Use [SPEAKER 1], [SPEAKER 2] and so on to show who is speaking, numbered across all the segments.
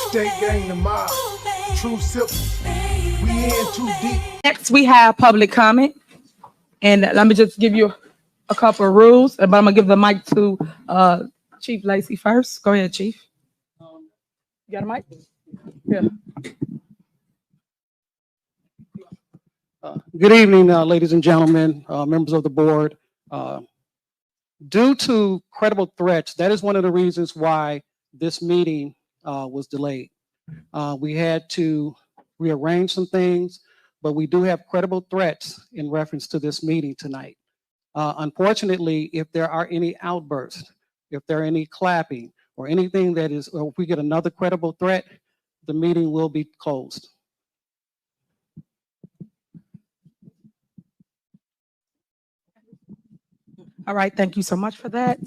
[SPEAKER 1] State gang the mob. True simple. We in too deep.
[SPEAKER 2] Next, we have public comment. And let me just give you a couple of rules, but I'm gonna give the mic to Chief Lacey first. Go ahead, Chief. You got a mic? Yeah.
[SPEAKER 3] Good evening, ladies and gentlemen, members of the board. Due to credible threats, that is one of the reasons why this meeting was delayed. We had to rearrange some things, but we do have credible threats in reference to this meeting tonight. Unfortunately, if there are any outbursts, if there are any clapping or anything that is, or if we get another credible threat, the meeting will be closed.
[SPEAKER 2] All right, thank you so much for that.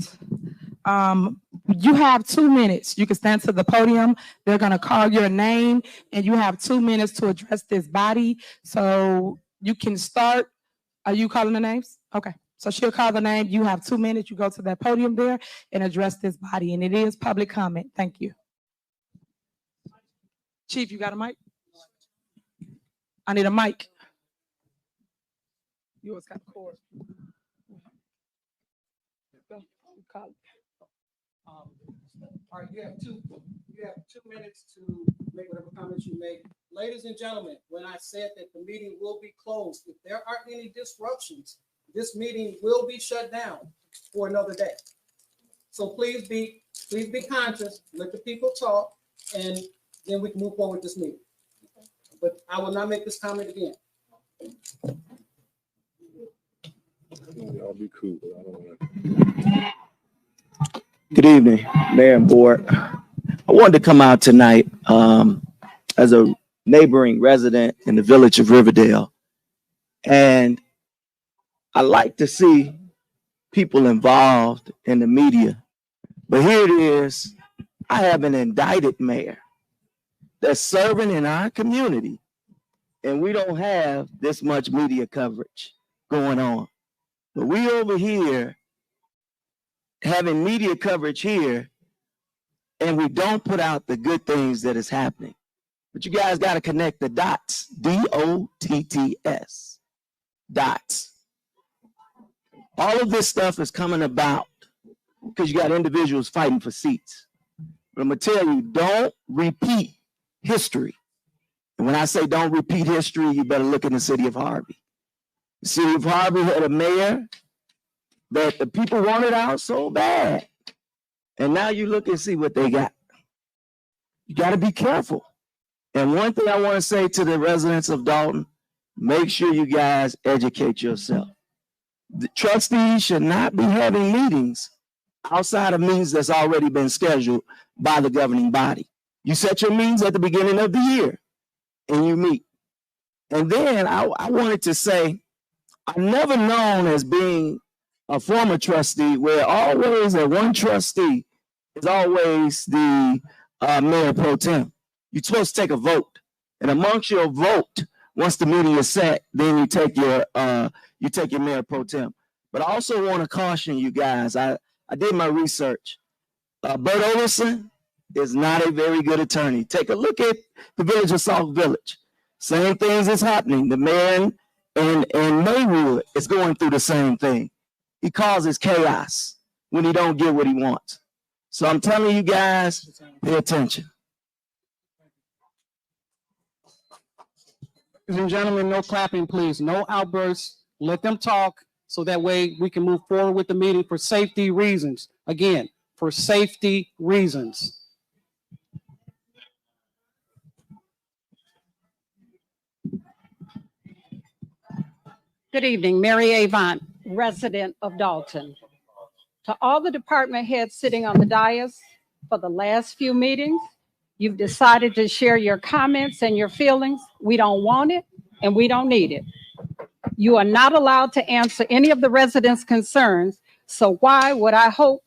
[SPEAKER 2] You have 2 minutes. You can stand to the podium. They're gonna call your name and you have 2 minutes to address this body. So you can start. Are you calling the names? Okay, so she'll call the name. You have 2 minutes. You go to that podium there and address this body. And it is public comment. Thank you. Chief, you got a mic? I need a mic. Yours got a cord. Go. Call it.
[SPEAKER 3] All right, you have two minutes to make whatever comments you make. Ladies and gentlemen, when I said that the meeting will be closed, if there are any disruptions, this meeting will be shut down for another day. So please be conscious, let the people talk, and then we can move forward with this meeting. But I will not make this comment again.
[SPEAKER 4] I'll be cool, but I don't want to.
[SPEAKER 5] Good evening, Mayor and Board. I wanted to come out tonight as a neighboring resident in the village of Riverdale. And I like to see people involved in the media. But here it is, I have an indicted mayor that's serving in our community, and we don't have this much media coverage going on. But we over here having media coverage here, and we don't put out the good things that is happening. But you guys got to connect the dots, D-O-T-T-S, dots. All of this stuff is coming about because you got individuals fighting for seats. But I'm gonna tell you, don't repeat history. And when I say don't repeat history, you better look in the city of Harvey. The city of Harvey had a mayor that the people wanted out so bad. And now you look and see what they got. You got to be careful. And one thing I want to say to the residents of Dolton, make sure you guys educate yourself. The trustees should not be having meetings outside of meetings that's already been scheduled by the governing body. You set your meetings at the beginning of the year and you meet. And then I wanted to say, I'm never known as being a former trustee where always a one trustee is always the mayor pro tem. You're supposed to take a vote, and amongst your vote, once the meeting is set, then you take your mayor pro tem. But I also want to caution you guys. I did my research. Bert Olson is not a very good attorney. Take a look at the village of South Village. Same things is happening. The mayor in Maywood is going through the same thing. He causes chaos when he don't get what he wants. So I'm telling you guys, pay attention.
[SPEAKER 3] Ladies and gentlemen, no clapping, please. No outbursts. Let them talk so that way we can move forward with the meeting for safety reasons. Again, for safety reasons.
[SPEAKER 6] Good evening, Mary Avant, resident of Dolton. To all the department heads sitting on the dais for the last few meetings, you've decided to share your comments and your feelings. We don't want it and we don't need it. You are not allowed to answer any of the residents' concerns, so why would I hope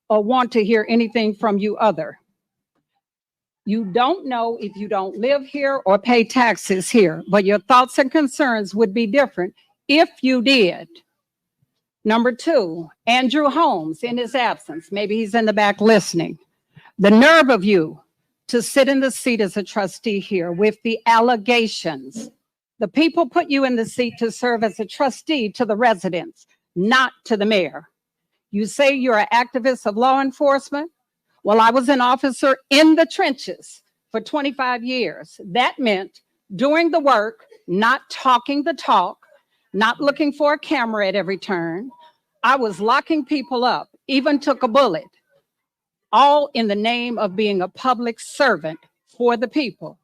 [SPEAKER 6] or want to hear anything from you other? You don't know if you don't live here or pay taxes here, but your thoughts and concerns would be different if you did. Number two, Andrew Holmes in his absence, maybe he's in the back listening. The nerve of you to sit in the seat as a trustee here with the allegations. The people put you in the seat to serve as a trustee to the residents, not to the mayor. You say you're an activist of law enforcement. Well, I was an officer in the trenches for 25 years. That meant doing the work, not talking the talk, not looking for a camera at every turn. I was locking people up, even took a bullet, all in the name of being a public servant for the people.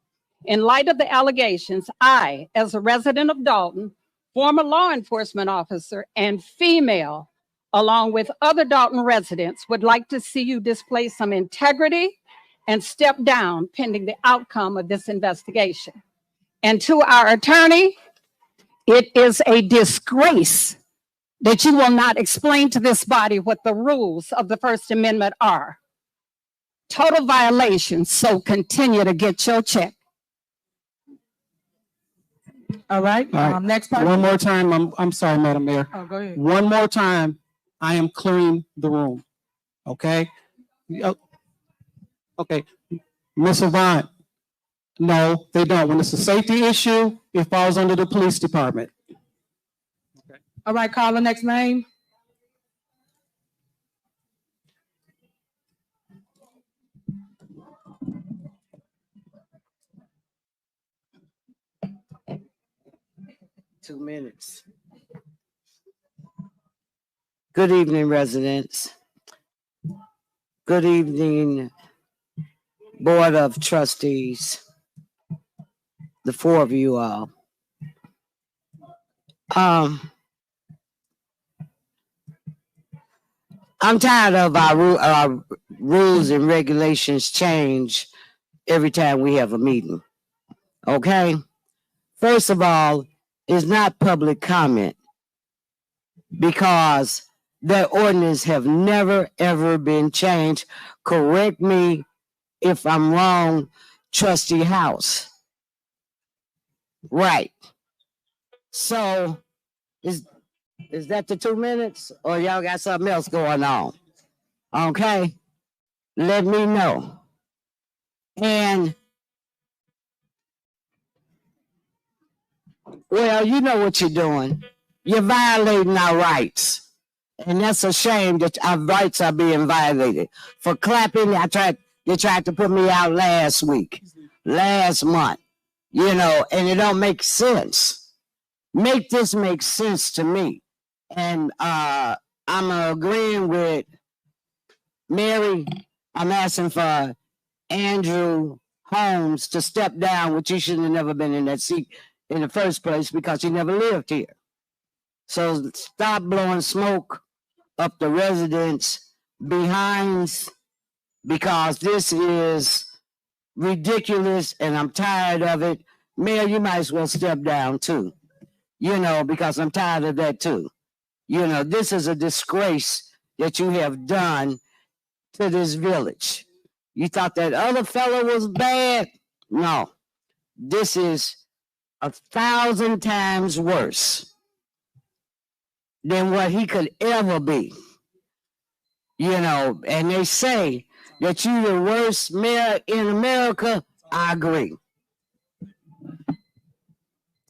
[SPEAKER 6] In light of the allegations, I, as a resident of Dolton, former law enforcement officer, and female, along with other Dolton residents, would like to see you display some integrity and step down pending the outcome of this investigation. And to our attorney, it is a disgrace that you will not explain to this body what the rules of the First Amendment are. Total violations, so continue to get your check.
[SPEAKER 2] All right,
[SPEAKER 3] All right.
[SPEAKER 2] next person.
[SPEAKER 3] One more time, I'm sorry, Madam Mayor.
[SPEAKER 2] Oh, go ahead.
[SPEAKER 3] One more time, I am clearing the room, okay? Okay, Ms. Avant, no, they don't. When it's a safety issue, it falls under the police department.
[SPEAKER 2] All right, call the next name.
[SPEAKER 7] Two minutes. Good evening, residents. Good evening, Board of Trustees, the four of you all. I'm tired of our rules and regulations change every time we have a meeting. Okay? First of all, it's not public comment because the ordinance have never, ever been changed. Correct me if I'm wrong, Trustee House. Right. So is that the 2 minutes or y'all got something else going on? Okay. Let me know. And well, you know what you're doing. You're violating our rights. And that's a shame that our rights are being violated. For clapping, they tried to put me out last month, you know, and it don't make sense. Make this make sense to me. And I'm agreeing with Mary. I'm asking for Andrew Holmes to step down, which he shouldn't have never been in that seat in the first place because he never lived here. So stop blowing smoke up the residents' behinds because this is ridiculous and I'm tired of it. Mayor, you might as well step down too, you know, because I'm tired of that too. You know, this is a disgrace that you have done to this village. You thought that other fellow was bad? No, this is 1,000 times worse than what he could ever be. You know, and they say that you're the worst mayor in America. I agree.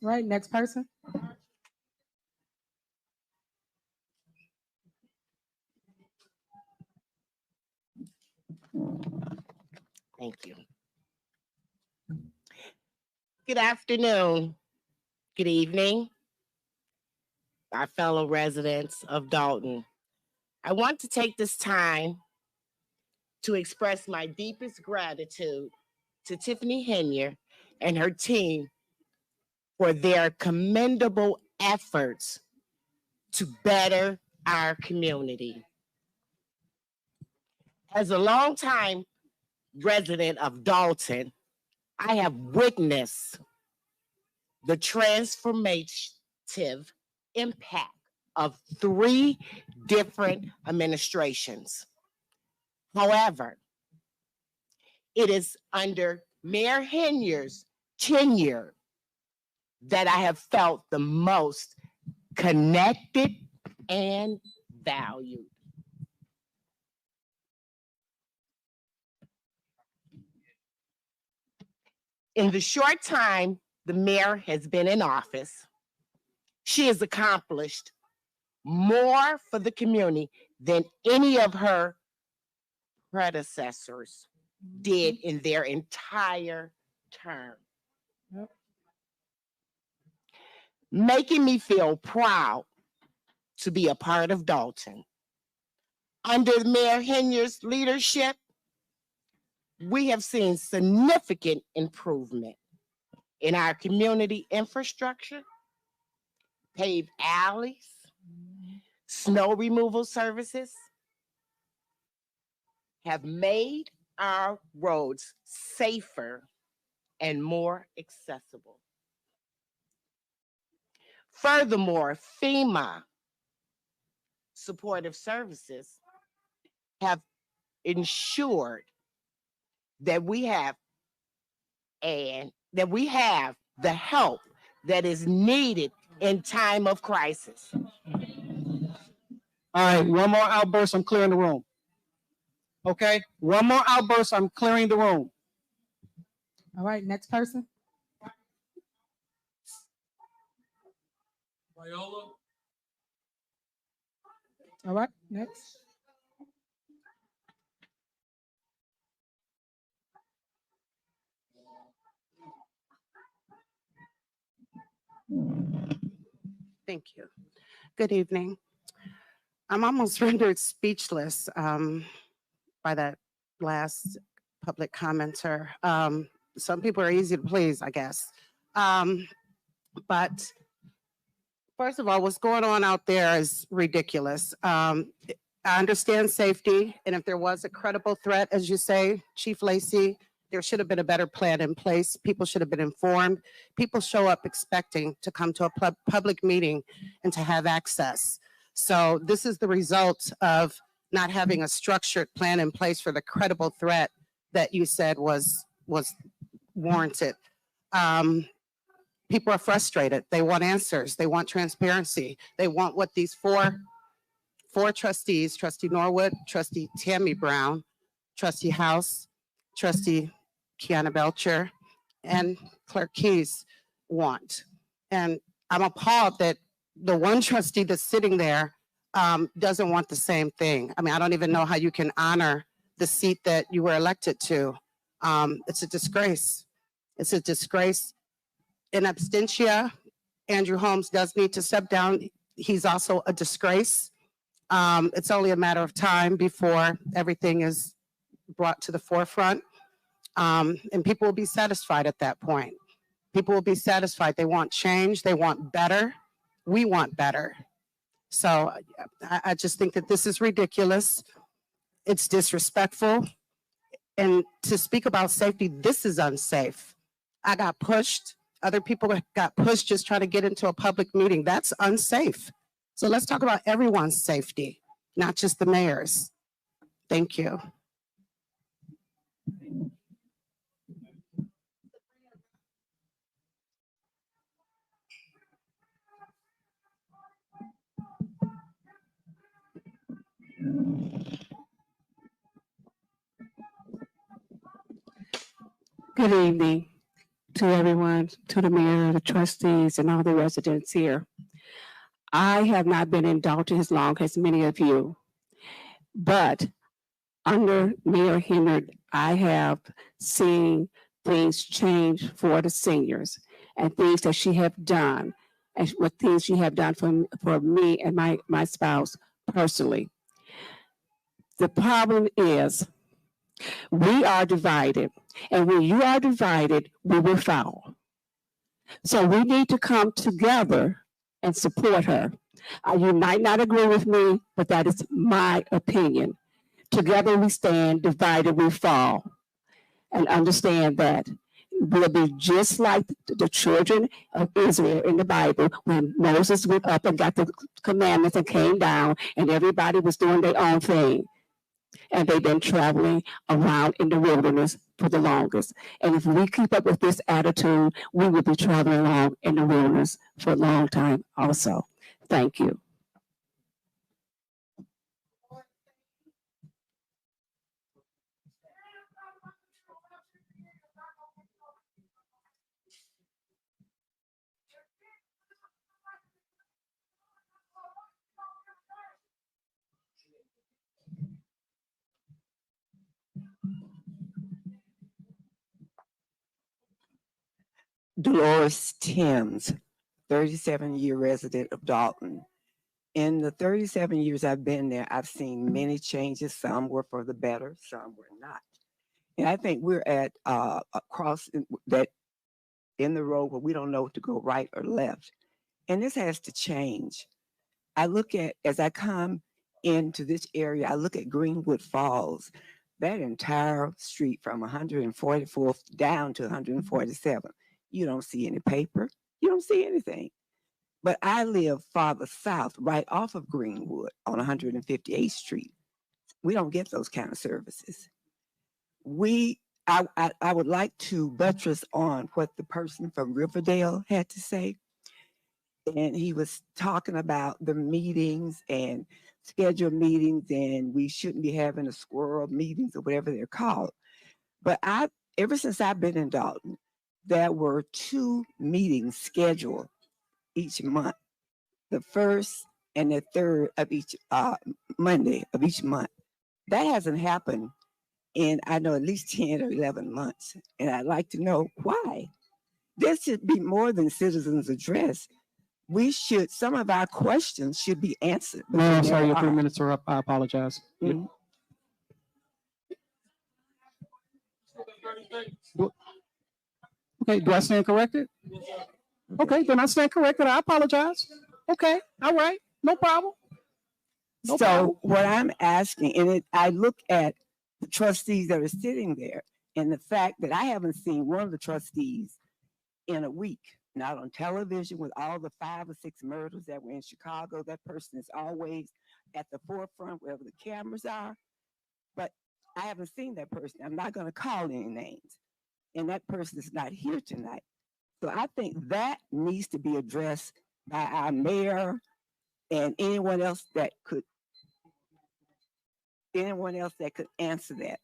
[SPEAKER 2] Right, next person.
[SPEAKER 8] Thank you. Good afternoon. Good evening, our fellow residents of Dolton. I want to take this time to express my deepest gratitude to Tiffany Henier and her team for their commendable efforts to better our community. As a longtime resident of Dolton, I have witnessed the transformative impact of 3 different administrations. However, it is under Mayor Henier's tenure that I have felt the most connected and valued. In the short time the mayor has been in office, she has accomplished more for the community than any of her predecessors did in their entire term. Making me feel proud to be a part of Dolton. Under Mayor Henyard's leadership, we have seen significant improvement in our community infrastructure, paved alleys, snow removal services, have made our roads safer and more accessible. Furthermore, FEMA supportive services have ensured that we have the help that is needed in time of crisis.
[SPEAKER 3] All right, one more outburst, I'm clearing the room. Okay, one more outburst, I'm clearing the room.
[SPEAKER 2] All right, next person. All right, next.
[SPEAKER 9] Thank you. Good evening. I'm almost rendered speechless by that last public commenter. Some people are easy to please, I guess. But first of all, what's going on out there is ridiculous. I understand safety, and if there was a credible threat, as you say, Chief Lacey, there should have been a better plan in place. People should have been informed. People show up expecting to come to a public meeting and to have access. So this is the result of not having a structured plan in place for the credible threat that you said was warranted. People are frustrated. They want answers. They want transparency. They want what these four trustees, Trustee Norwood, Trustee Tammy Brown, Trustee House, Trustee Kiana Belcher, and Clerk Keys want. And I'm appalled that the one trustee that's sitting there doesn't want the same thing. I mean, I don't even know how you can honor the seat that you were elected to. It's a disgrace. It's a disgrace. In absentia, Andrew Holmes does need to step down. He's also a disgrace. It's only a matter of time before everything is brought to the forefront. And people will be satisfied at that point. People will be satisfied. They want change. They want better. We want better. So I just think that this is ridiculous. It's disrespectful. And to speak about safety, this is unsafe. I got pushed. Other people got pushed just trying to get into a public meeting. That's unsafe. So let's talk about everyone's safety, not just the mayor's. Thank you.
[SPEAKER 10] Good evening to everyone, to the mayor, the trustees, and all the residents here. I have not been in Dolton as long as many of you, but under Mayor Henyard, I have seen things change for the seniors and things that she have done, and what things she have done for me and my spouse personally. The problem is we are divided, and when you are divided, we will fall. So we need to come together and support her. You might not agree with me, but that is my opinion. Together we stand, divided we fall. And understand that we'll be just like the children of Israel in the Bible when Moses went up and got the commandments and came down and everybody was doing their own thing. And they've been traveling around in the wilderness for the longest. And if we keep up with this attitude, we will be traveling along in the wilderness for a long time also. Thank you.
[SPEAKER 11] Dolores Timms, 37-year resident of Dolton. In the 37 years I've been there, I've seen many changes. Some were for the better, some were not. And I think we're at a cross that in the road where we don't know to go right or left. And this has to change. I look at, as I come into this area, I look at Greenwood Falls, that entire street from 144th down to 147th. You don't see any paper, you don't see anything. But I live farther south, right off of Greenwood on 158th Street. We don't get those kind of services. I would like to buttress on what the person from Riverdale had to say. And he was talking about the meetings and scheduled meetings, and we shouldn't be having a squirrel meetings or whatever they're called. But ever since I've been in Dolton, there were 2 meetings scheduled each month, the 1st and the 3rd of each Monday of each month. That hasn't happened in, I know, at least 10 or 11 months. And I'd like to know why. This should be more than citizens' address. Some of our questions should be answered.
[SPEAKER 3] Ma'am, sorry, your 3 minutes are up. I apologize.
[SPEAKER 11] Mhm.
[SPEAKER 3] Okay, do I stand corrected? Okay, then I stand corrected. I apologize. Okay, all right, no problem. No problem.
[SPEAKER 11] What I'm asking, and I look at the trustees that are sitting there, and the fact that I haven't seen one of the trustees in a week, not on television with all the 5 or 6 murders that were in Chicago. That person is always at the forefront wherever the cameras are. But I haven't seen that person. I'm not going to call any names. And that person is not here tonight. So I think that needs to be addressed by our mayor and anyone else that could answer that.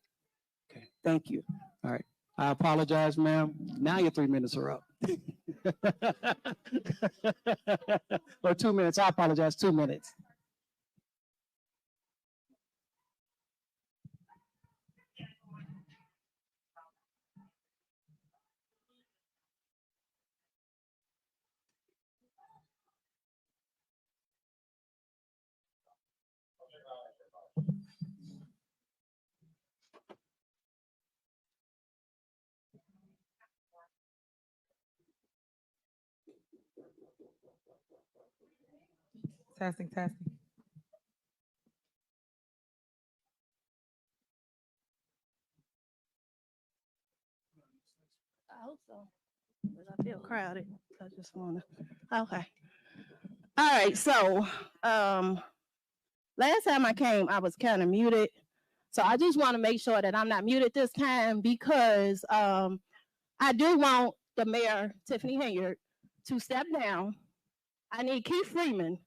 [SPEAKER 3] Okay.
[SPEAKER 11] Thank you.
[SPEAKER 3] All right. I apologize, ma'am. Now your 3 minutes are up. Or 2 minutes. I apologize. 2 minutes.
[SPEAKER 2] Testing.
[SPEAKER 12] I hope so, but I feel crowded. I just want to. Okay. All right. So, last time I came, I was kind of muted. So I just want to make sure that I'm not muted this time because I do want the mayor, Tiffany Henyard, to step down. I need Keith Freeman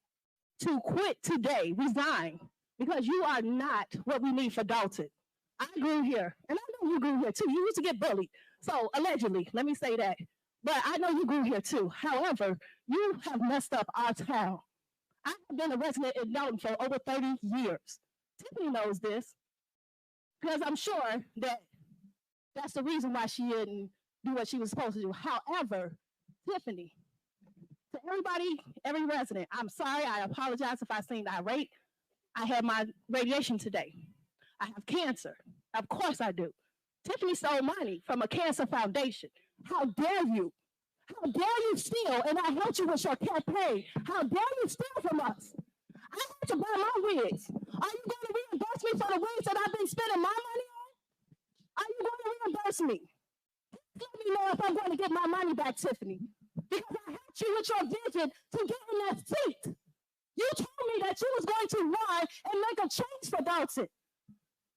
[SPEAKER 12] to quit today, resign, because you are not what we need for Dolton. I grew here, and I know you grew here too. You used to get bullied. So allegedly, let me say that. But I know you grew here too. However, you have messed up our town. I have been a resident in Dolton for over 30 years. Tiffany knows this because I'm sure that that's the reason why she didn't do what she was supposed to do. However, Tiffany, to everybody, every resident, I'm sorry. I apologize if I seemed irate. I had my radiation today. I have cancer. Of course I do. Tiffany stole money from a cancer foundation. How dare you? How dare you steal? And I helped you with your campaign. How dare you steal from us? I had to buy my wigs. Are you going to reimburse me for the wigs that I've been spending my money on? Are you going to reimburse me? Let me know if I'm going to get my money back, Tiffany. Because I helped you with your vision to get in that seat. You told me that you was going to run and make a change for Dolton.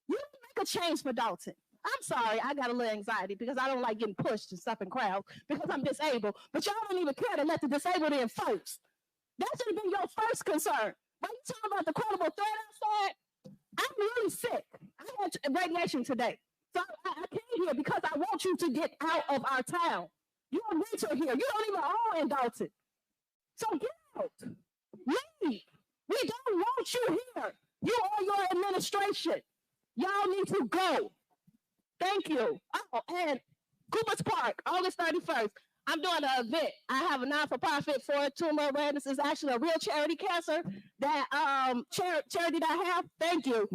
[SPEAKER 12] You didn't make a change for Dolton. I'm sorry, I got a little anxiety because I don't like getting pushed and stuff in crowds because I'm disabled. But y'all don't even care to let the disabled in first. That should have been your first concern. When you talking about the credible threat outside, I'm really sick. I had radiation today. So I came here because I want you to get out of our town. You're a renter here. You don't even own in Dolton. So get out. Leave. We don't want you here. You or your administration. Y'all need to go. Thank you. Oh, and Cooper's Park, August 31st. I'm doing an event. I have a non-for-profit for tumor awareness. It's actually a real charity cancer that charity that I have. Thank you.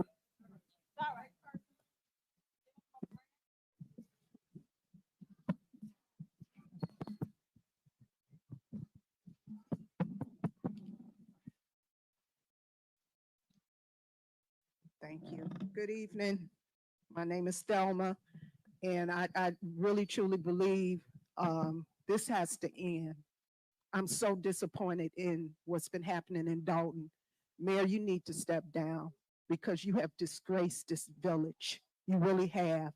[SPEAKER 13] Thank you. Good evening. My name is Thelma, and I really truly believe this has to end. I'm so disappointed in what's been happening in Dolton. Mayor, you need to step down because you have disgraced this village. You really have.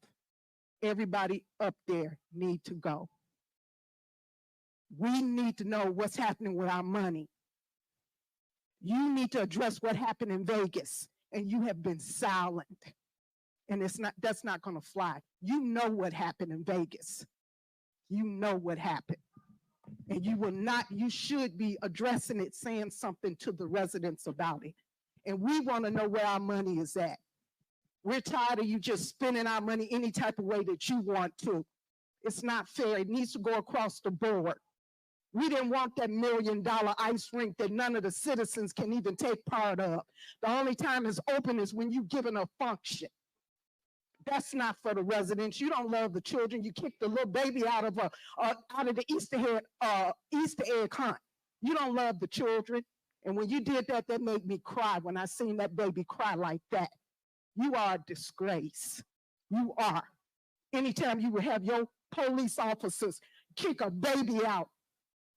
[SPEAKER 13] Everybody up there need to go. We need to know what's happening with our money. You need to address what happened in Vegas, and you have been silent. And that's not going to fly. You know what happened in Vegas. You know what happened. And you should be addressing it, saying something to the residents about it. And we want to know where our money is at. We're tired of you just spending our money any type of way that you want to. It's not fair. It needs to go across the board. We didn't want that $1 million ice rink that none of the citizens can even take part of. The only time it's open is when you're giving a function. That's not for the residents. You don't love the children. You kicked the little baby out of the Easter egg hunt. You don't love the children. And when you did that, that made me cry when I seen that baby cry like that. You are a disgrace. You are. Anytime you would have your police officers kick a baby out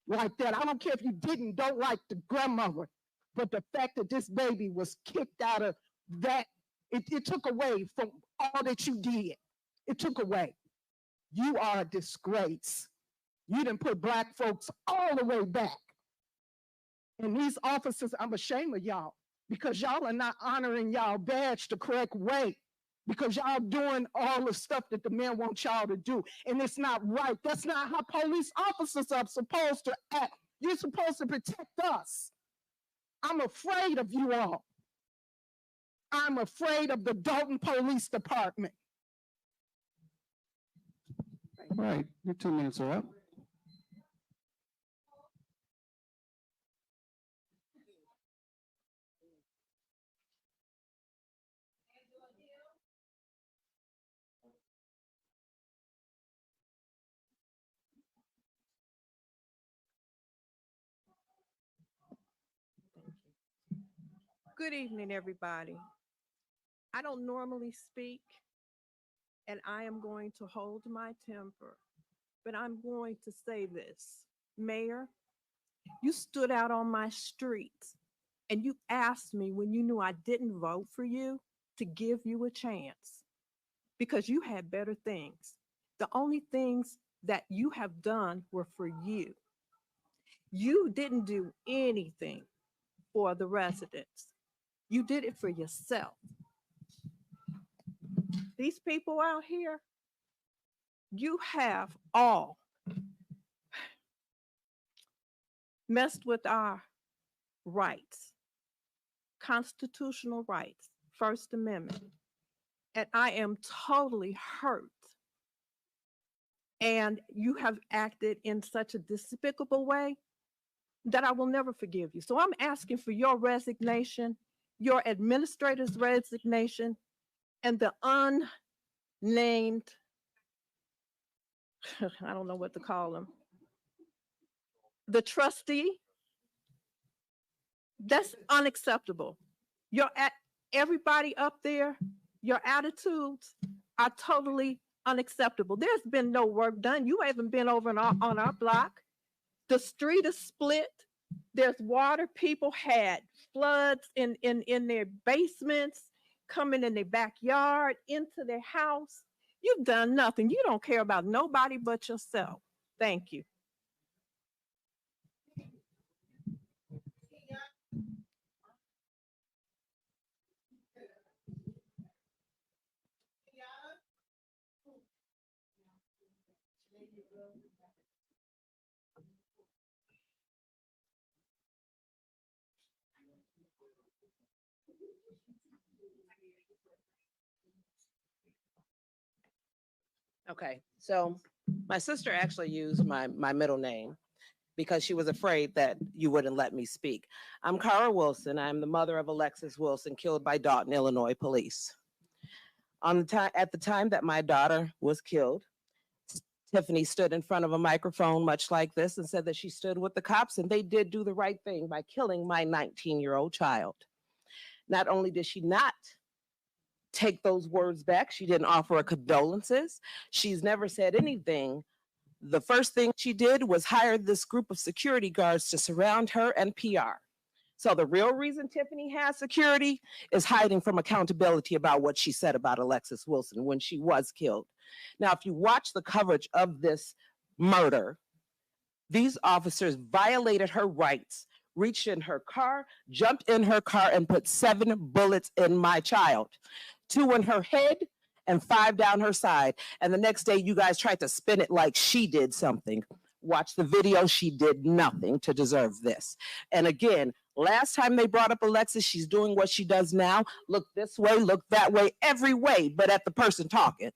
[SPEAKER 13] like that, I don't care if you don't like the grandmother, but the fact that this baby was kicked out of that, it took away from all that you did. It took away. You are a disgrace. You didn't put Black folks all the way back. And these officers, I'm ashamed of y'all because y'all are not honoring y'all badge the correct way because y'all doing all the stuff that the man wants y'all to do. And it's not right. That's not how police officers are supposed to act. You're supposed to protect us. I'm afraid of you all. I'm afraid of the Dolton Police Department.
[SPEAKER 3] All right, your 2 minutes are up.
[SPEAKER 14] Good evening, everybody. I don't normally speak, and I am going to hold my temper, but I'm going to say this. Mayor, you stood out on my street and you asked me when you knew I didn't vote for you to give you a chance because you had better things. The only things that you have done were for you. You didn't do anything for the residents. You did it for yourself. These people out here, you have all messed with our rights, constitutional rights, First Amendment. And I am totally hurt. And you have acted in such a despicable way that I will never forgive you. So I'm asking for your resignation, your administrator's resignation, and the unnamed, I don't know what to call them, the trustee. That's unacceptable. Everybody up there, your attitudes are totally unacceptable. There's been no work done. You haven't been over on our block. The street is split. There's water. People had floods in their basements, coming in their backyard, into their house. You've done nothing. You don't care about nobody but yourself. Thank you.
[SPEAKER 8] Okay, so my sister actually used my middle name because she was afraid that you wouldn't let me speak. I'm Cara Wilson. I'm the mother of Alexis Wilson, killed by Dolton, Illinois police. At the time that my daughter was killed, Tiffany stood in front of a microphone much like this and said that she stood with the cops and they did do the right thing by killing my 19-year-old child. Not only did she not take those words back, she didn't offer her condolences. She's never said anything. The first thing she did was hire this group of security guards to surround her and PR. So the real reason Tiffany has security is hiding from accountability about what she said about Alexis Wilson when she was killed. Now, if you watch the coverage of this murder, these officers violated her rights, reached in her car, jumped in her car, and put 7 bullets in my child, 2 in her head and 5 down her side. And the next day, you guys tried to spin it like she did something. Watch the video. She did nothing to deserve this. And again, last time they brought up Alexis, she's doing what she does now. Look this way, look that way, every way, but at the person talking.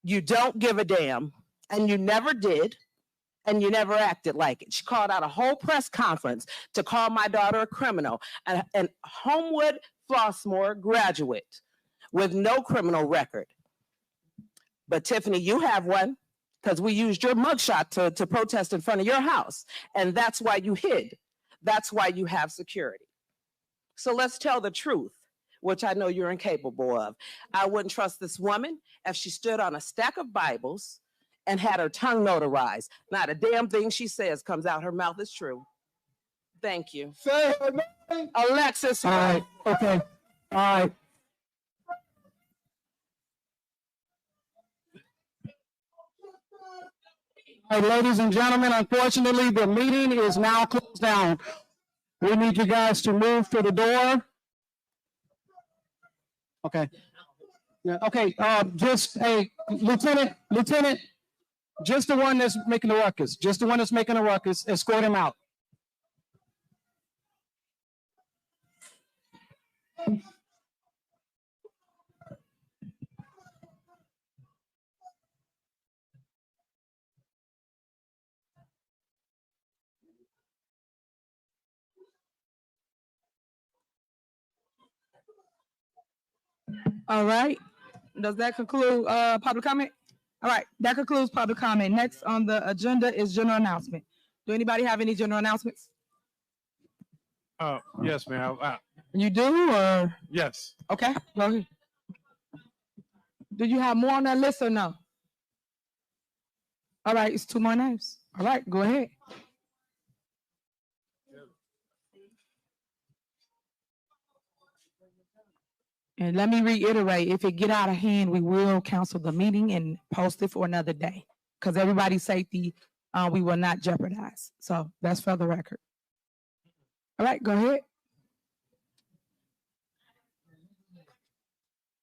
[SPEAKER 8] You don't give a damn, and you never did, and you never acted like it. She called out a whole press conference to call my daughter a criminal, an Homewood Flossmoor graduate with no criminal record. But Tiffany, you have one, because we used your mugshot to protest in front of your house, and that's why you hid. That's why you have security. So let's tell the truth, which I know you're incapable of. I wouldn't trust this woman if she stood on a stack of Bibles and had her tongue notarized. Not a damn thing she says comes out her mouth is true. Thank you.
[SPEAKER 1] Say her name.
[SPEAKER 8] Alexis.
[SPEAKER 3] All right, okay, all right. All right, ladies and gentlemen, unfortunately, the meeting is now closed down. We need you guys to move to the door. Okay. Yeah, okay, just, hey, Lieutenant, just the one that's making the ruckus, escort him out.
[SPEAKER 2] All right. Does that conclude public comment? All right, that concludes public comment. Next on the agenda is general announcement. Do anybody have any general announcements?
[SPEAKER 15] Yes, ma'am.
[SPEAKER 2] You do, or?
[SPEAKER 15] Yes.
[SPEAKER 2] Okay, go ahead. Do you have more on that list or no? All right, it's 2 more names. All right, go ahead. And let me reiterate, if it get out of hand, we will cancel the meeting and post it for another day, because everybody's safety, we will not jeopardize. So that's for the record. All right, go ahead.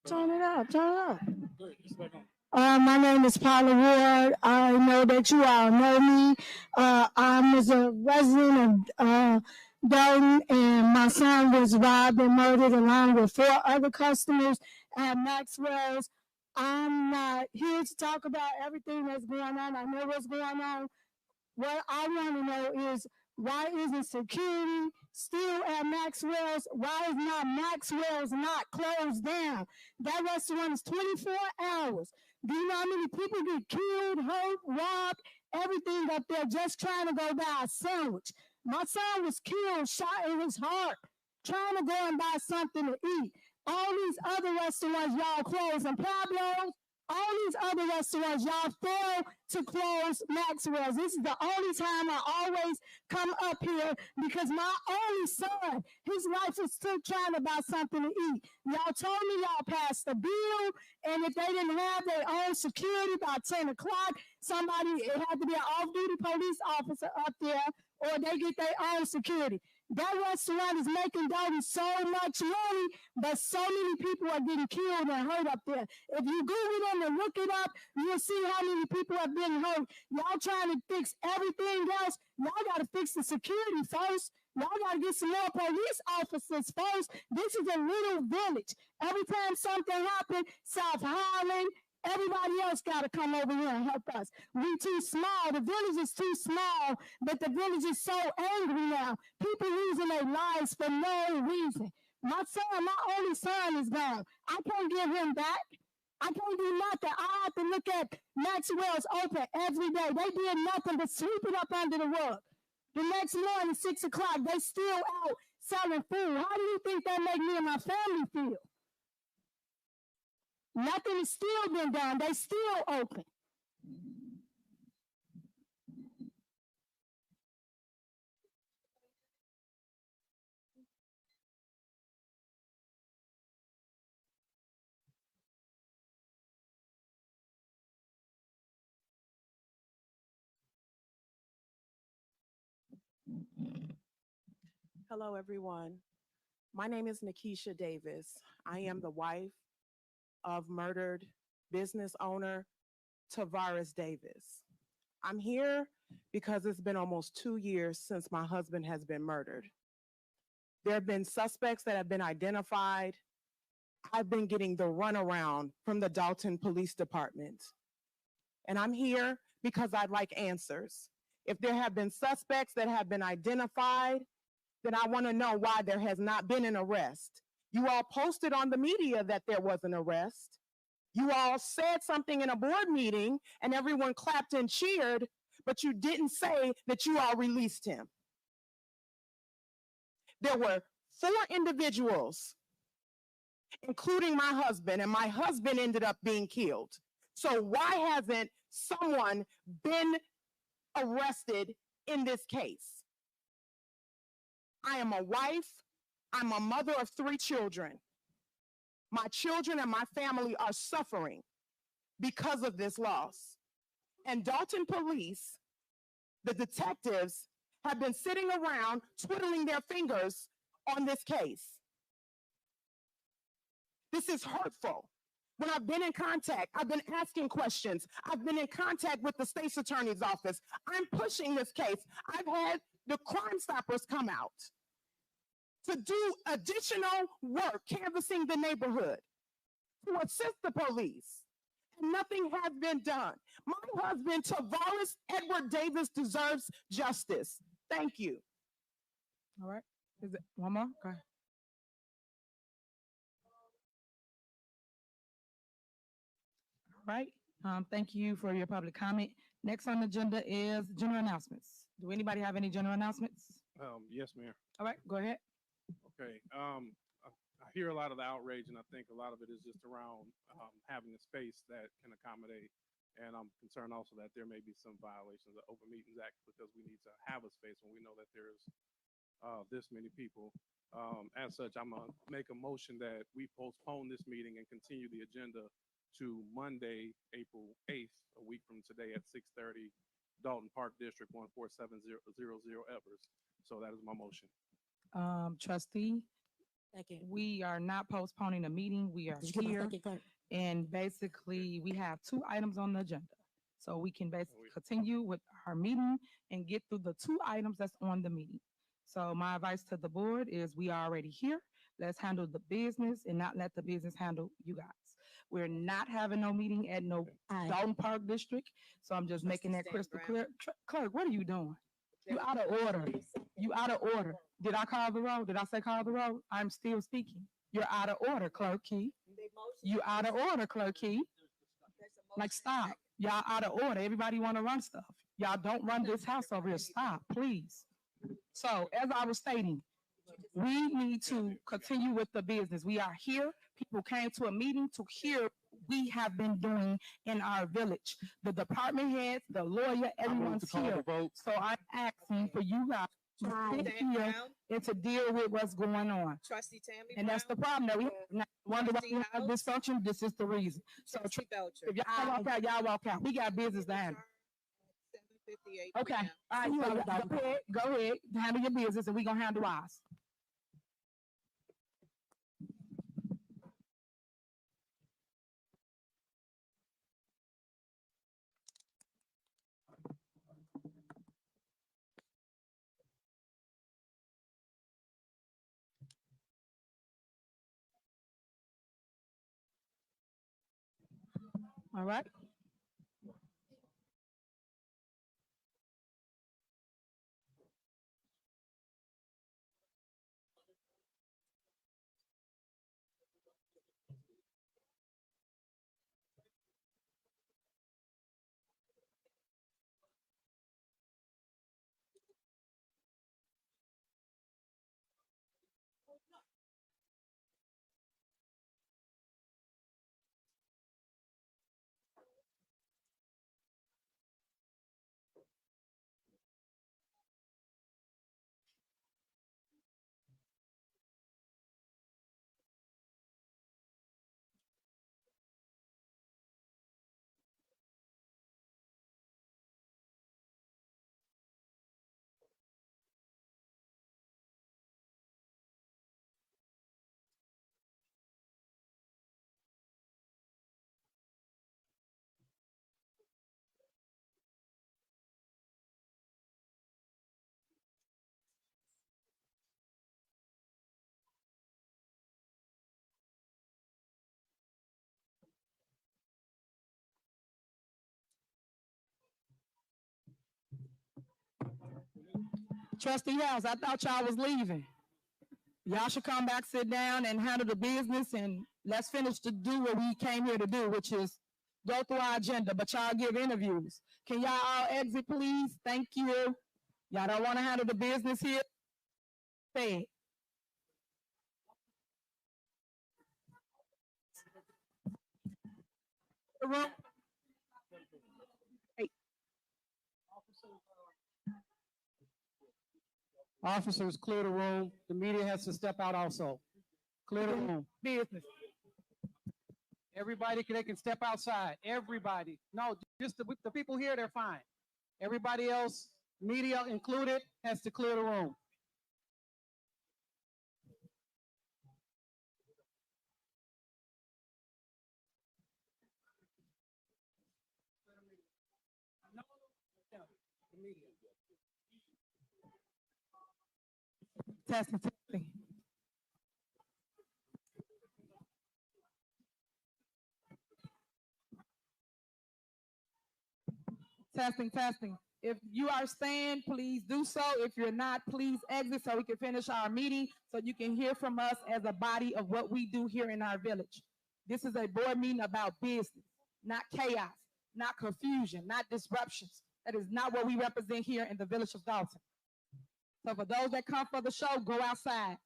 [SPEAKER 12] Turn it up, turn it up. My name is Paula Ward. I know that you all know me. I'm a resident of Dolton, and my son was robbed and murdered along with 4 other customers at Maxwell's. I'm not here to talk about everything that's going on. I know what's going on. What I want to know is, why isn't security still at Maxwell's? Why is not Maxwell's not closed down? That restaurant is 24 hours. Do you know how many people get killed, hurt, robbed, everything up there just trying to go buy a sandwich? My son was killed, shot in his heart, trying to go and buy something to eat. All these other restaurants y'all closed, and Pablo's, all these other restaurants, y'all failed to close Maxwell's. This is the only time I always come up here, because my only son, his life is still trying to buy something to eat. Y'all told me y'all passed the bill, and if they didn't have their own security by 10 o'clock, it had to be an off-duty police officer up there, or they get their own security. That restaurant is making Dolton so much money, but so many people are getting killed and hurt up there. If you Google them and look it up, you'll see how many people have been hurt. Y'all trying to fix everything else. Y'all got to fix the security first. Y'all got to get some more police officers first. This is a little village. Every time something happens, South Highland, Everybody else got to come over here and help us. We too small. The village is too small, but the village is so angry now. People losing their lives for no reason. My only son is gone. I can't give him back. I can't do nothing. I have to look at Maxwell's open every day. They did nothing but sweep it up under the rug. The next morning, 6 o'clock, they still out selling food. How do you think that make me and my family feel? Nothing has still been done. They still open.
[SPEAKER 15] Hello, everyone. My name is Nikisha Davis. I am the wife of murdered business owner Tavares Davis. I'm here because it's been almost 2 years since my husband has been murdered. There have been suspects that have been identified. I've been getting the runaround from the Dolton Police Department. And I'm here because I'd like answers. If there have been suspects that have been identified, then I want to know why there has not been an arrest. You all posted on the media that there was an arrest. You all said something in a board meeting and everyone clapped and cheered, but you didn't say that you all released him. There were 4 individuals, including my husband, and my husband ended up being killed. So why hasn't someone been arrested in this case? I am a wife. I'm a mother of 3 children. My children and my family are suffering because of this loss. And Dolton Police, the detectives, have been sitting around twiddling their fingers on this case. This is hurtful. When I've been in contact, I've been asking questions. I've been in contact with the state's attorney's office. I'm pushing this case. I've had the Crime Stoppers come out to do additional work, canvassing the neighborhood, to assist the police. And nothing has been done. My husband, Tavares Edward Davis, deserves justice. Thank you.
[SPEAKER 2] All right. Is it one more? Go ahead. All right. Thank you for your public comment. Next on the agenda is general announcements. Do anybody have any general announcements?
[SPEAKER 16] Yes, Mayor.
[SPEAKER 2] All right, go ahead.
[SPEAKER 16] Okay. I hear a lot of the outrage, and I think a lot of it is just around having a space that can accommodate. And I'm concerned also that there may be some violations of the Open Meetings Act because we need to have a space when we know that there's this many people. As such, I'm going to make a motion that we postpone this meeting and continue the agenda to Monday, April 8th, a week from today at 6:30, Dolton Park District 14700 Evers. So that is my motion.
[SPEAKER 2] Trustee, we are not postponing a meeting. We are here. And basically, we have 2 items on the agenda. So we can basically continue with our meeting and get through the 2 items that's on the meeting. So my advice to the board is we are already here. Let's handle the business and not let the business handle you guys. We're not having no meeting at no Dolton Park District. So I'm just making that crystal clear. Clerk, what are you doing? You out of order. You out of order. Did I call the roll? Did I say call the roll? I'm still speaking. You're out of order, Clerk Key. You out of order, Clerk Key. Like, stop. Y'all out of order. Everybody want to run stuff. Y'all don't run this house over here. Stop, please. So as I was stating, we need to continue with the business. We are here. People came to a meeting to hear we have been doing in our village. The department heads, the lawyer, everyone's here. So I'm asking for you guys to sit here and to deal with what's going on.
[SPEAKER 8] Trustee Tammy
[SPEAKER 2] And that's the problem that we have. Now, wonder why we have dysfunction. This is the reason. So if y'all walk out, y'all walk out. We got business to handle. Okay. All right. So go ahead. Handle your business, and we're gonna handle ours. All right. Trustee House, I thought y'all was leaving. Y'all should come back, sit down, and handle the business, and let's finish to do what we came here to do, which is go through our agenda, but y'all give interviews. Can y'all all exit, please? Thank you. Y'all don't want to handle the business here? Say it. The room. Hey.
[SPEAKER 3] Officers, clear the room. The media has to step out also. Clear the room.
[SPEAKER 2] Business.
[SPEAKER 3] Everybody, they can step outside. Everybody. No, just the people here, they're fine. Everybody else, media included, has to clear the room.
[SPEAKER 2] Testing, testing. Testing, testing. If you are staying, please do so. If you're not, please exit so we can finish our meeting so you can hear from us as a body of what we do here in our village. This is a board meeting about business, not chaos, not confusion, not disruptions. That is not what we represent here in the village of Dolton. So for those that come for the show, go outside.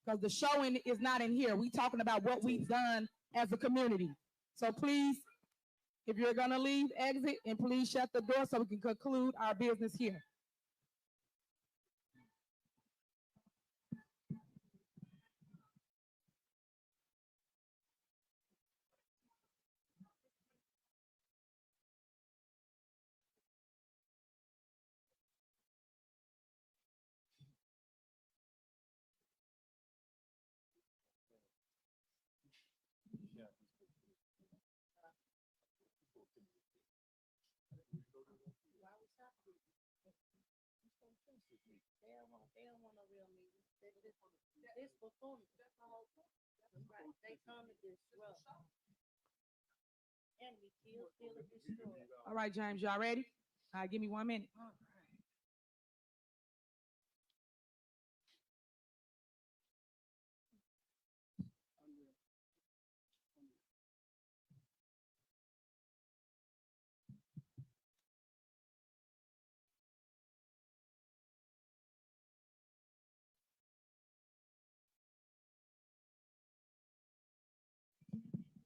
[SPEAKER 2] Because the showing is not in here. We talking about what we've done as a community. So please, if you're gonna leave, exit, and please shut the door so we can conclude our business here.
[SPEAKER 17] They don't want no real meetings. This performance. That's the whole point. Right. They come to disrupt. And we kill, steal, and destroy.
[SPEAKER 2] All right, James, y'all ready? All right, give me 1 minute.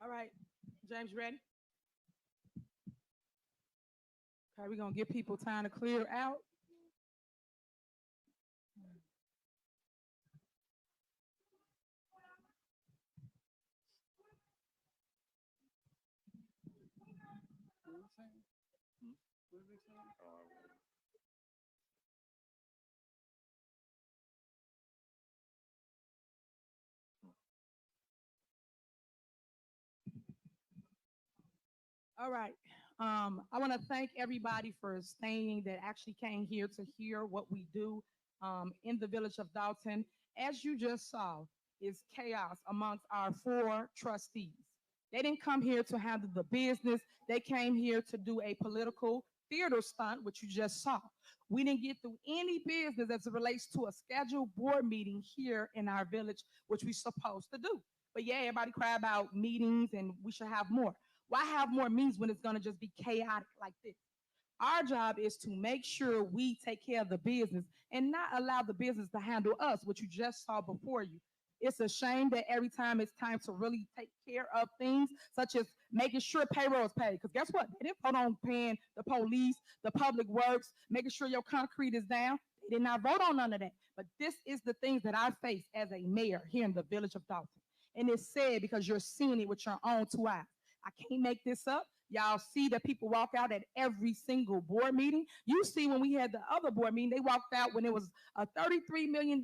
[SPEAKER 2] All right, James, you ready? Okay, we're gonna give people time to clear out. All right. I want to thank everybody for staying that actually came here to hear what we do in the village of Dolton. As you just saw, is chaos amongst our 4 trustees. They didn't come here to handle the business. They came here to do a political theater stunt, which you just saw. We didn't get through any business as it relates to a scheduled board meeting here in our village, which we're supposed to do. But yeah, everybody cry about meetings and we should have more. Why have more meetings when it's going to just be chaotic like this? Our job is to make sure we take care of the business and not allow the business to handle us, which you just saw before you. It's a shame that every time it's time to really take care of things, such as making sure payroll is paid. Because guess what? They didn't vote on paying the police, the public works, making sure your concrete is down. They did not vote on none of that. But this is the things that I face as a mayor here in the village of Dolton. And it's sad because you're seeing it with your own two eyes. I can't make this up. Y'all see that people walk out at every single board meeting. You see when we had the other board meeting, they walked out when it was a $33 million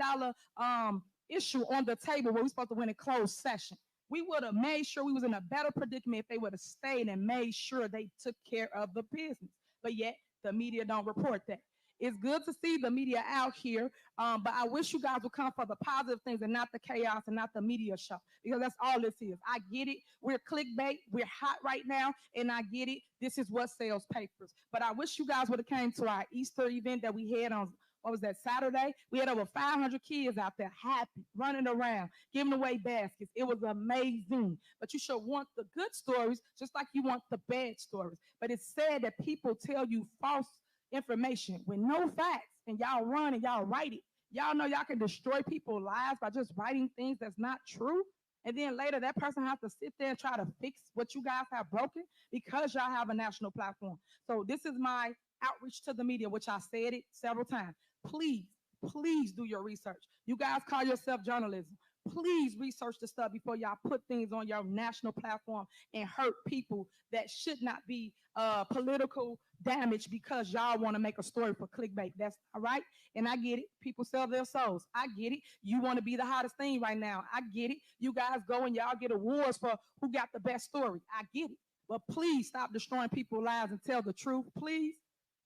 [SPEAKER 2] issue on the table where we supposed to win a closed session. We would have made sure we was in a better predicament if they would have stayed and made sure they took care of the business. But yet the media don't report that. It's good to see the media out here, but I wish you guys would come for the positive things and not the chaos and not the media show, because that's all this is. I get it. We're clickbait. We're hot right now, and I get it. This is what sells papers. But I wish you guys would have came to our Easter event that we had on, what was that, Saturday? We had over 500 kids out there happy, running around, giving away baskets. It was amazing. But you should want the good stories just like you want the bad stories. But it's sad that people tell you false information with no facts, and y'all run and y'all write it. Y'all know y'all can destroy people's lives by just writing things that's not true. And then later that person has to sit there and try to fix what you guys have broken because y'all have a national platform. So this is my outreach to the media, which I said it several times. Please, please do your research. You guys call yourself journalism. Please research the stuff before y'all put things on your national platform and hurt people that should not be political damage because y'all want to make a story for clickbait. That's all right. And I get it. People sell their souls. I get it. You want to be the hottest thing right now. I get it. You guys go and y'all get awards for who got the best story. I get it. But please stop destroying people's lives and tell the truth, please.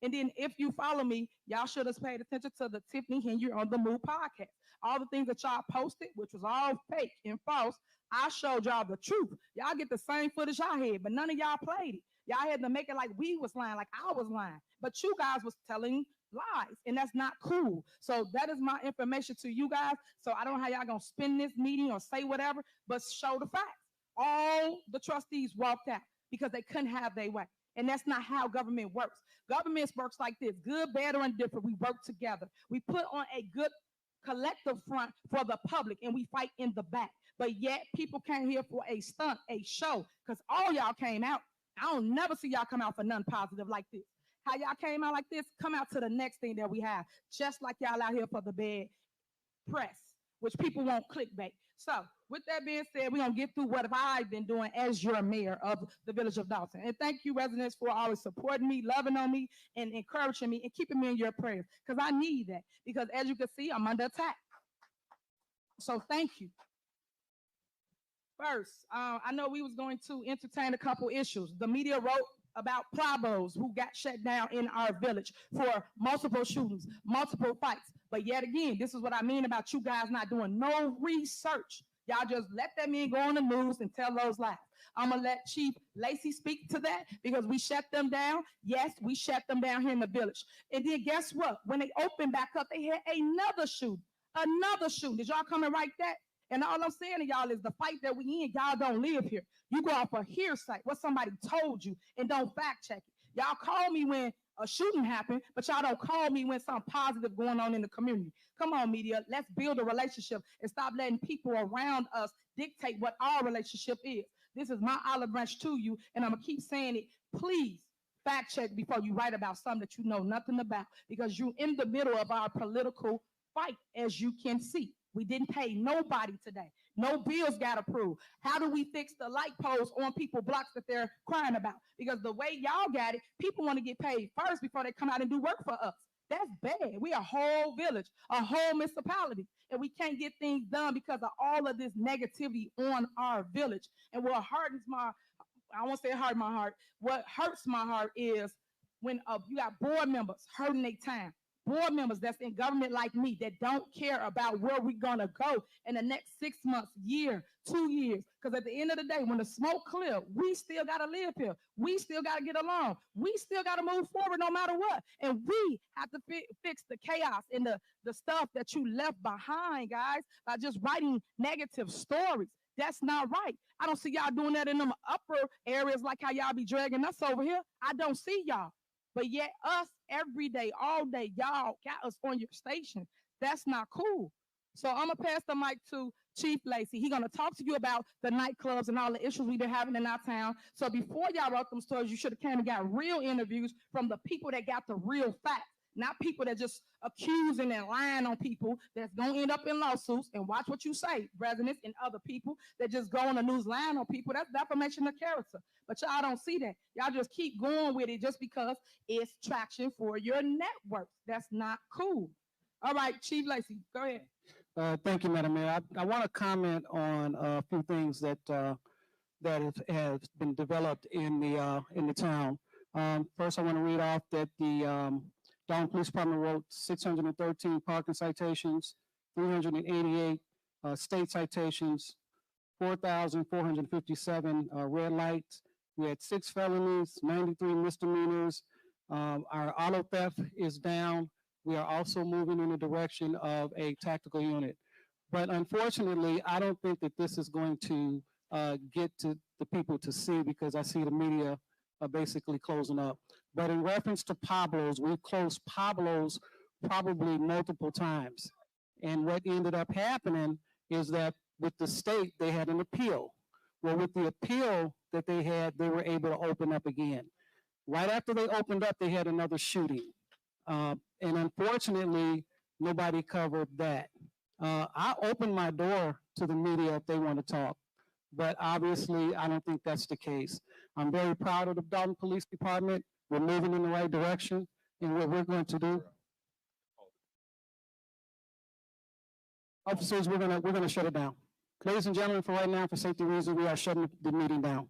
[SPEAKER 2] And then if you follow me, y'all should have paid attention to the Tiffany Henry on the Move podcast. All the things that y'all posted, which was all fake and false, I showed y'all the truth. Y'all get the same footage I had, but none of y'all played it. Y'all had to make it like we was lying, like I was lying. But you guys was telling lies, and that's not cool. So that is my information to you guys. So I don't know how y'all gonna spin this meeting or say whatever, but show the facts. All the trustees walked out because they couldn't have their way. And that's not how government works. Government works like this: good, bad, or indifferent. We work together. We put on a good collective front for the public, and we fight in the back. But yet people came here for a stunt, a show, because all y'all came out. I don't never see y'all come out for nothing positive like this. How y'all came out like this, come out to the next thing that we have, just like y'all out here for the bad press, which people won't clickbait. So with that being said, we're going to get through what I've been doing as your mayor of the village of Dolton. And thank you, residents, for always supporting me, loving on me, and encouraging me, and keeping me in your prayers, because I need that. Because as you can see, I'm under attack. So thank you. First, I know we was going to entertain a couple issues. The media wrote about Plavos who got shut down in our village for multiple shootings, multiple fights. But yet again, this is what I mean about you guys not doing no research. Y'all just let that man go on the news and tell those lies. I'm going to let Chief Lacey speak to that because we shut them down. Yes, we shut them down here in the village. And then guess what? When they opened back up, they had another shooting. Another shooting. Did y'all come and write that? And all I'm saying to y'all is the fight that we in, y'all don't live here. You go off a hearsay, what somebody told you, and don't fact check it. Y'all call me when a shooting happened, but y'all don't call me when something positive going on in the community. Come on, media, let's build a relationship and stop letting people around us dictate what our relationship is. This is my olive branch to you, and I'm gonna keep saying it. Please fact check before you write about something that you know nothing about, because you're in the middle of our political fight, as you can see. We didn't pay nobody today. No bills got approved. How do we fix the light poles on people's blocks that they're crying about? Because the way y'all got it, people want to get paid first before they come out and do work for us. That's bad. We a whole village, a whole municipality, and we can't get things done because of all of this negativity on our village. And what hardens my, I won't say it hurt my heart, what hurts my heart is when you got board members hurting their time. board members that's in government like me that don't care about where we're gonna go in the next 6 months, year, 2 years. Because at the end of the day, when the smoke clear, we still gotta live here. We still gotta get along. We still gotta move forward no matter what. And we have to fix the chaos and the stuff that you left behind, guys, by just writing negative stories. That's not right. I don't see y'all doing that in them upper areas like how y'all be dragging us over here. I don't see y'all. But yet us every day, all day, y'all got us on your station. That's not cool. So I'm gonna pass the mic to Chief Lacey. He's gonna talk to you about the nightclubs and all the issues we've been having in our town. So before y'all wrote them stories, you should have came and got real interviews from the people that got the real facts. Not people that just accusing and lying on people that's gonna end up in lawsuits. And watch what you say, residents and other people that just go on the news lying on people. That's defamation of character. But y'all don't see that. Y'all just keep going with it just because it's traction for your networks. That's not cool. All right, Chief Lacey, go ahead.
[SPEAKER 3] Thank you, Madam Mayor. I want to comment on a few things that have been developed in the town. First, I want to read off that the Dolton Police Department wrote 613 parking citations, 388 state citations, 4,457 red lights. We had 6 felonies, 93 misdemeanors. Our auto theft is down. We are also moving in the direction of a tactical unit. But unfortunately, I don't think that this is going to get to the people to see, because I see the media basically closing up. But in reference to Pablo's, we've closed Pablo's probably multiple times. And what ended up happening is that with the state, they had an appeal. Well, with the appeal that they had, they were able to open up again. Right after they opened up, they had another shooting. And unfortunately, nobody covered that. I opened my door to the media if they want to talk, but obviously I don't think that's the case. I'm very proud of the Dolton Police Department. We're moving in the right direction, and what we're going to do. Officers, we're gonna shut it down. Ladies and gentlemen, for right now, for safety reasons, we are shutting the meeting down.